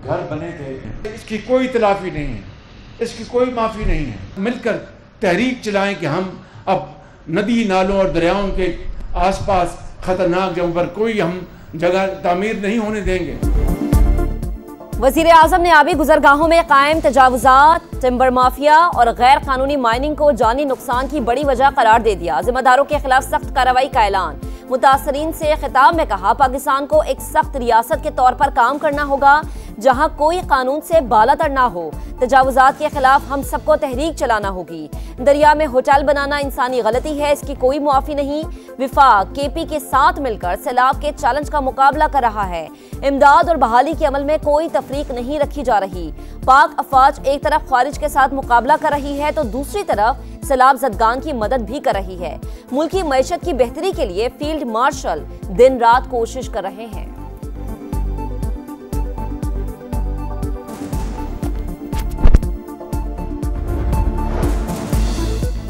घर बने थे, इसकी कोई तलाफी नहीं है, इसकी कोई माफ़ी नहीं है। मिलकर तहरीक चलाएं कि हम अब नदी नालों और दरियाओं के आसपास खतरनाक जगहों पर कोई हम जगह तामीर नहीं होने देंगे। वज़ीर आज़म ने आबी गुजरगाहों में कायम तजावुज़ात, टिम्बर माफिया और गैर कानूनी माइनिंग को जानी नुकसान की बड़ी वजह करार दे दिया। जिम्मेदारों के खिलाफ सख्त कार्रवाई का ऐलान। मुतासरीन से खिताब में कहा, पाकिस्तान को एक सख्त रियासत के तौर पर काम करना होगा जहां कोई कानून से बालातर ना हो। तजावुज़ात के खिलाफ हम सबको तहरीक चलाना होगी। दरिया में होटल बनाना इंसानी गलती है, इसकी कोई मुआफ़ी नहीं। विफाक केपी के साथ मिलकर सैलाब के चैलेंज का मुकाबला कर रहा है। इमदाद और बहाली के अमल में कोई तफरीक नहीं रखी जा रही। पाक अफवाज एक तरफ खारिज के साथ मुकाबला कर रही है तो दूसरी तरफ सैलाब ज़दगान की मदद भी कर रही है। मुल्की मईशत की बेहतरी के लिए फील्ड मार्शल दिन रात कोशिश कर रहे हैं।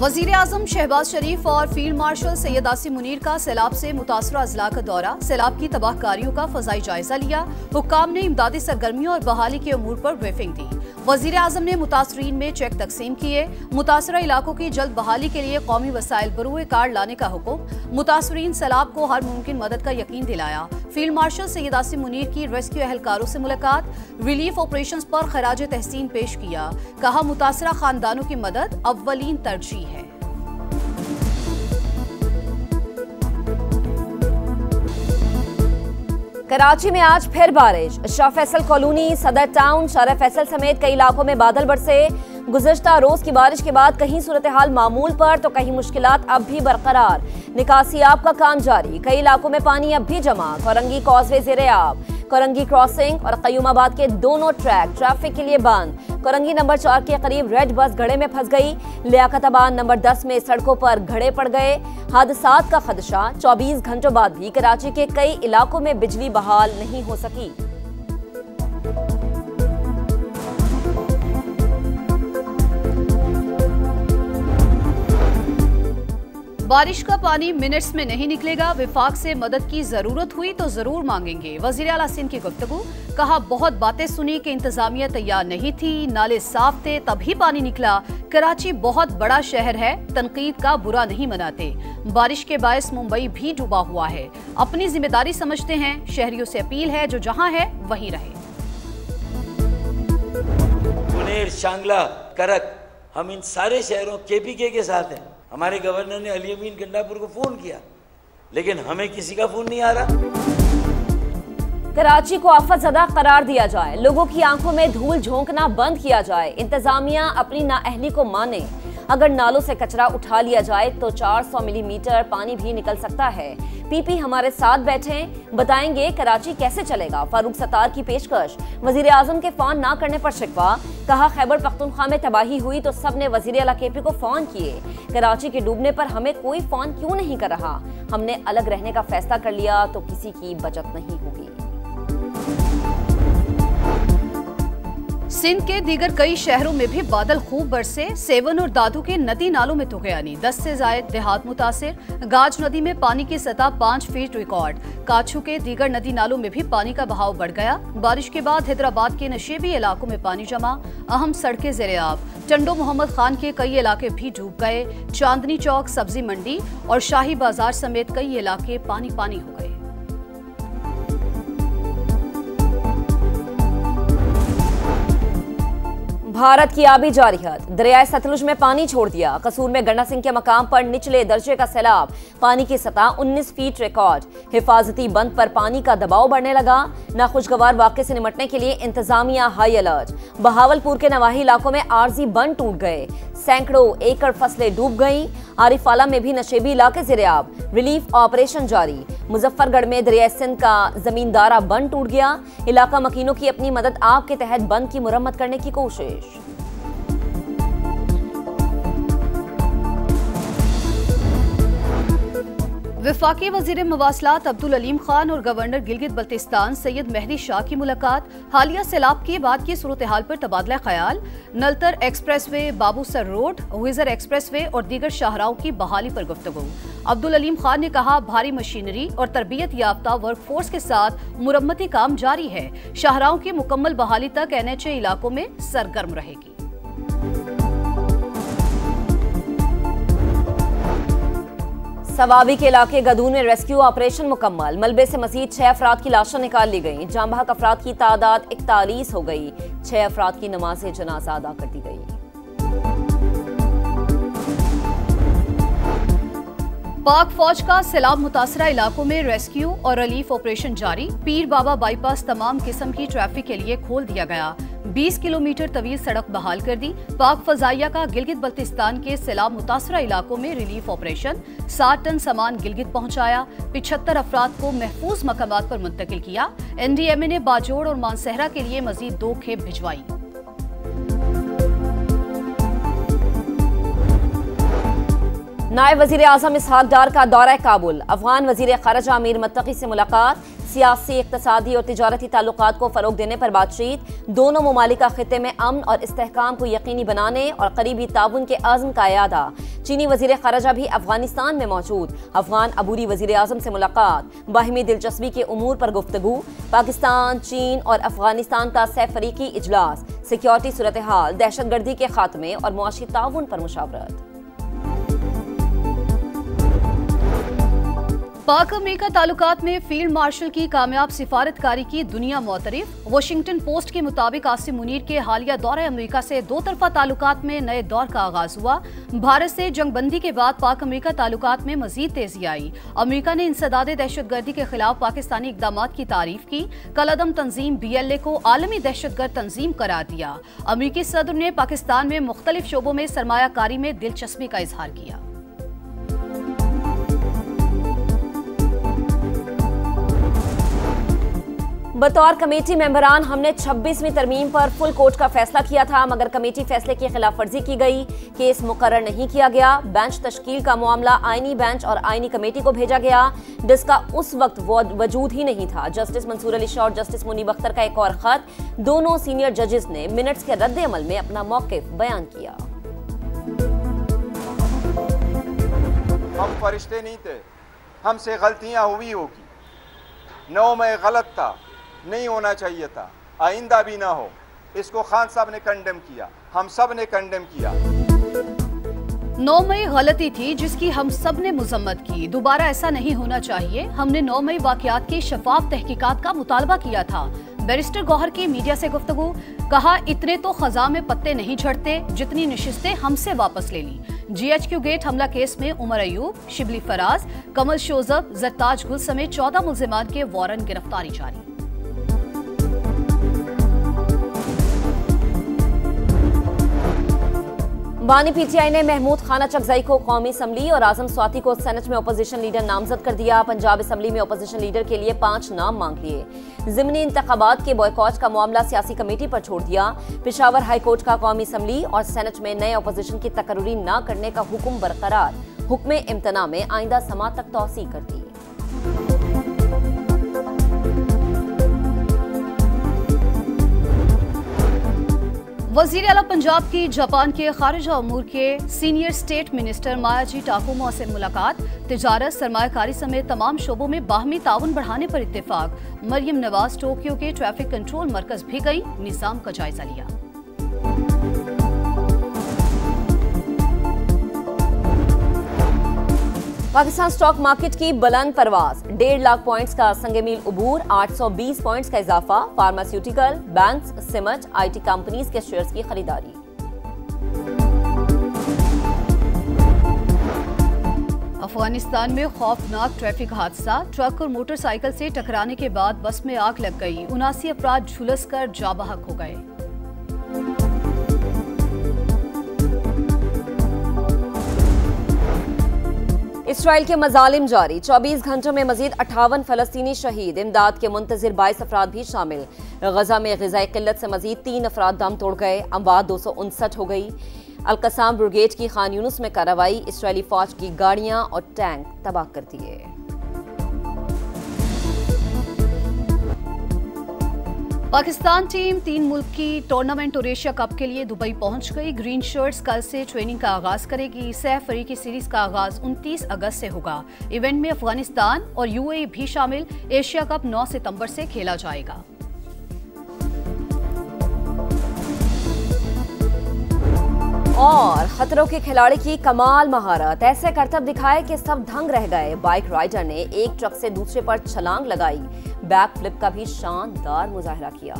वज़ीर आज़म शहबाज शरीफ और फील्ड मार्शल सैयद आसिम मुनीर का सैलाब से मुतासरा अजला का दौरा। सैलाब की तबाहकारियों का फजाई जायजा लिया। हुक्काम ने इमदादी सरगर्मियों और बहाली के अमूर पर ब्रीफिंग दी। वज़ीर आज़म ने मुतासरीन में चेक तकसीम किए। मुतासरा इलाकों की जल्द बहाली के लिए कौमी वसाइल बरूए कार लाने का हुक्म। मुतासरीन सैलाब को हर मुमकिन मदद का यकीन दिलाया। फील्ड मार्शल सैयद आसिम मुनीर की रेस्क्यू एहलकारों से मुलाकात। रिलीफ ऑपरेशंस पर खराज तहसीन पेश किया। कहा, मुतासरा खानदानों की मदद अव्वलीन तरजीह है। कराची में आज फिर बारिश। शाह फैसल कॉलोनी, सदर टाउन, शारा फैसल समेत कई इलाकों में बादल बरसे। गुज़श्ता रोज की बारिश के बाद कहीं सूरत हाल मामूल पर तो कहीं मुश्किलात अब भी बरकरार। निकासी आब का काम जारी। कई इलाकों में पानी अब भी जमा। कोरंगी कॉजवे ज़ेरे आब। कोरंगी क्रॉसिंग और कयूमाबाद के दोनों ट्रैक ट्रैफिक के लिए बंद। कोरंगी नंबर 4 के करीब रेड बस घड़े में फंस गई। लियाकताबाद नंबर 10 में सड़कों पर घड़े पड़ गए। हादसात का खदशा। 24 घंटों बाद भी कराची के कई इलाकों में बिजली बहाल नहीं हो सकी। बारिश का पानी मिनट्स में नहीं निकलेगा। विफाक से मदद की जरूरत हुई तो जरूर मांगेंगे। वजीर आला सिंध की गुफ्तगू। कहा, बहुत बातें सुनी कि इंतजामिया तैयार नहीं थी, नाले साफ थे तभी पानी निकला। कराची बहुत बड़ा शहर है, तनकीद का बुरा नहीं मनाते। बारिश के बायस मुंबई भी डूबा हुआ है। अपनी जिम्मेदारी समझते हैं। शहरियों से अपील है, जो जहां है वहीं रहे। मुनेर, शांगला, करक, हम इन सारे शहरों केपीके के साथ हैं। हमारे गवर्नर ने अली अमीन गंडापुर को फोन किया, लेकिन हमें किसी का फोन नहीं आ रहा। कराची को आफत ज़दा करार दिया जाए। लोगों की आंखों में धूल झोंकना बंद किया जाए। इंतजामिया अपनी नाअहली को माने। अगर नालों से कचरा उठा लिया जाए तो 400 मिलीमीटर पानी भी निकल सकता है। पीपी हमारे साथ बैठे, बताएंगे कराची कैसे चलेगा। फारूक सत्तार की पेशकश। वजीर आजम के फोन ना करने पर शिकवा। कहा, खैबर पख्तूनख्वा में तबाही हुई तो सबने वजीर आला केपी को फोन किए। कराची के डूबने पर हमें कोई फोन क्यों नहीं कर रहा। हमने अलग रहने का फैसला कर लिया तो किसी की बचत नहीं होगी। सिंध के दीगर कई शहरों में भी बादल खूब बरसे। सेवन और दादू के नदी नालों में तुगयानी। 10 से ज्यादा देहात मुतासिर। गाज नदी में पानी की सतह 5 फीट रिकॉर्ड। काछू के दीगर नदी नालों में भी पानी का बहाव बढ़ गया। बारिश के बाद हैदराबाद के नशेबी इलाकों में पानी जमा। अहम सड़कें ज़ेरे-आब। टंडो मोहम्मद खान के कई इलाके भी डूब गए। चांदनी चौक, सब्जी मंडी और शाही बाजार समेत कई इलाके पानी पानी हो गए। भारत की आबी जारियत। दरियाए सतलुज में पानी छोड़ दिया। कसूर में गंडा सिंह के मकाम पर निचले दर्जे का सैलाब। पानी की सतह 19 फीट रिकॉर्ड। हिफाजती बंद पर पानी का दबाव बढ़ने लगा। नाखुशगवार वाक़े से निपटने के लिए इंतजामिया हाई अलर्ट। बहावलपुर के नवाही इलाकों में आरजी बंद टूट गए। सैकड़ों एकड़ फसलें डूब गईं। आरिफाला में भी नशेबी इलाके ज़ेरे-आब। रिलीफ ऑपरेशन जारी। मुजफ्फरगढ़ में दरियाए सिंध का जमींदारा बंद टूट गया। इलाका मकीनों की अपनी मदद आप के तहत बंद की मुरम्मत करने की कोशिश। वफाकी वजीर मवासलात अब्दुल अलीम खान और गवर्नर गिलगित बल्तिस्तान सैयद मेहदी शाह की मुलाकात। हालिया सैलाब के बाद की सूरत हाल पर तबादला ख्याल। नलतर एक्सप्रेसवे, बाबूसर रोड, विजर एक्सप्रेसवे और दीगर शाहराहों की बहाली पर गुफ्तगू। अब्दुल अलीम खान ने कहा, भारी मशीनरी और तरबियत याफ्ता वर्कफोर्स के साथ मुरम्मती काम जारी है। शाहराहों की मुकम्मल बहाली तक NHA इलाकों में सरगर्म रहेगी। सवाबी के इलाके गदून में रेस्क्यू ऑपरेशन मुकम्मल। मलबे से मजीद 6 अफराद की लाशें निकाल ली गईं। जाँ बहक अफराद की तादाद 41 हो गई। 6 अफराद की नमाज जनाजा अदा कर दी गई। पाक फौज का सैलाब मुतासरा इलाकों में रेस्क्यू और रिलीफ ऑपरेशन जारी। पीर बाबा बाईपास तमाम किस्म की ट्रैफिक के लिए खोल दिया गया। 20 किलोमीटर तवील सड़क बहाल कर दी। पाक फजाइया का गिलगित बल्तिस्तान के सैलाब मुतासरा इलाकों में रिलीफ ऑपरेशन। 60 टन सामान गिलगित पहुंचाया। 75 अफराद को महफूज मकामात पर मुंतकिल किया। NDMA ने बाजोड़ और मानसहरा के लिए मजीद 2 खेप भिजवाई। नायब वजीर आजम इसहाक डार का दौरा काबुल। अफगान वजीर खारजा अमीर मुत्तकी से मुलाकात। सियासी, इक्तसादी और तिजारती ताल्लुकात को फरोग देने पर बातचीत। दोनों ममालिक का खित्ते में अमन और इस्तेहकाम को यकीनी बनाने और करीबी ताउन के आज़म का यादा। चीनी वजीर खारजा भी अफगानिस्तान में मौजूद। अफगान अबूरी वजीर आजम से मुलाकात। बाहिमी दिलचस्पी के उमूर पर गुफ्तगू। पाकिस्तान, चीन और अफगानिस्तान का सह फरीकी इजलास। सिक्योरिटी सूरत हाल, दहशतगर्दी के खात्मे और मुआशी ताउन पर मुशावरत। पाक अमेरिका ताल्लुकात में फील्ड मार्शल की कामयाब सिफारतकारी की दुनिया मोतरिफ। वाशिंगटन पोस्ट के मुताबिक आसिम मुनीर के हालिया दौरे अमेरिका से 2 तरफा ताल्लुकात में नए दौर का आगाज हुआ। भारत से जंगबंदी के बाद पाक अमेरिका ताल्लुकात में मजीद तेजी आई। अमेरिका ने इंसदादे दहशतगर्दी के खिलाफ पाकिस्तानी इकदामात की तारीफ की। कलअदम तंजीम BLA को आलमी दहशतगर्द तंजीम करार दिया। अमेरिकी सदर ने पाकिस्तान में मुख्तलिफ शोबों में सरमायाकारी में दिलचस्पी का इजहार किया। बतौर कमेटी मेंबरान हमने 26वीं तरमीम पर फुल कोर्ट का फैसला किया था, मगर कमेटी फैसले की खिलाफ वर्जी की गई। केस मुकर्रर नहीं किया गया। बेंच तश्कील का मामला आईनी बेंच और आईनी कमेटी को भेजा गया, जिसका उस वक्त वजूद ही नहीं था। जस्टिस मंसूर अली शाह और जस्टिस मुनीब अख्तर का एक और खत। दोनों सीनियर जजेस ने मिनट्स के रद्द अमल में अपना मौक़िफ़ बयान किया। हम फरिश्ते नहीं थे, हमसे गलतियां हुई होगी। 9 मई गलत था, नहीं होना चाहिए था, आइंदा भी ना हो। इसको खान साहब ने कंडेम किया, हम सब ने कंडेम किया। 9 मई गलती थी जिसकी हम सब ने मजम्मत की। दोबारा ऐसा नहीं होना चाहिए। हमने 9 मई वाकयात की शफाफ तहकीकात का मुतालबा किया था। बैरिस्टर गौहर की मीडिया से गुफ्तगू। कहा, इतने तो खजा में पत्ते नहीं झड़ते जितनी नशिस्तें हमसे वापस ले ली। GHQ गेट हमला केस में उमर अयूब, शिबली फराज, कमल शोजब, जरताज गुल समेत 14 मुल्जिमान के वारंट गिरफ्तारी जारी। बानी PTI ने महमूद खाना चकजाई को कौमी असम्बली और आजम स्वाति को सेनेट में अपोजिशन लीडर नामजद कर दिया। पंजाब असम्बली में अपोजिशन लीडर के लिए 5 नाम मांग लिए। ज़िमनी इंतखाबात के बॉयकॉट का मामला सियासी कमेटी पर छोड़ दिया। पेशावर हाई कोर्ट का कौमी असम्बली और सेनेट में नए अपोजिशन की तकर्री न करने का हुक्म बरकरार। हुक्म इम्तना में आइंदा समात तक तौसी कर दी। वज़ीर आला पंजाब की जापान के खारिजा अमूर के सीनियर स्टेट मिनिस्टर मायाजी टाकुमो से मुलाकात। तिजारत, सरमायाकारी समेत तमाम शोबों में बाहमी ताउन बढ़ाने पर इत्तेफाक। मरियम नवाज टोक्यो के ट्रैफिक कंट्रोल मरकज भी गई, निज़ाम का जायजा लिया। पाकिस्तान स्टॉक मार्केट की बुलंद परवाज। 1.5 लाख पॉइंट्स का संगमील उबूर। 820 पॉइंट्स का इजाफा। Pharmaceutical, banks, cement, IT companies के शेयर्स की खरीदारी। अफगानिस्तान में खौफनाक ट्रैफिक हादसा। ट्रक और मोटरसाइकिल से टकराने के बाद बस में आग लग गई। 79 अफराद झुलसकर जाबहक हो गए। इसराइल के मजालिम जारी। 24 घंटों में मजीद 58 फलस्तीनी शहीद। इमदाद के मुंतजिर 22 अफराद भी शामिल। गजा में ग़िज़ाई किल्लत से मजीद 3 अफराद दम तोड़ गए। अमवात 259 हो गई। अल-कसाम ब्रिगेड की खान यूनुस में कार्रवाई, इस्राएली फौज की गाड़ियां और टैंक तबाह कर दिए। पाकिस्तान टीम 3 मुल्क की टूर्नामेंट और एशिया कप के लिए दुबई पहुंच गई। ग्रीन शर्ट्स कल से ट्रेनिंग का आगाज करेगी। 6 फरीकी सीरीज का आगाज 29 अगस्त से होगा। इवेंट में अफगानिस्तान और यूएई भी शामिल। एशिया कप 9 सितंबर से खेला जाएगा। और खतरों के खिलाड़ी की कमाल महारत, ऐसे करतब दिखाए कि सब दंग रह गए। बाइक राइडर ने एक ट्रक से दूसरे पर छलांग लगाई, बैक फ्लिप का भी शानदार मुजाहिरा किया।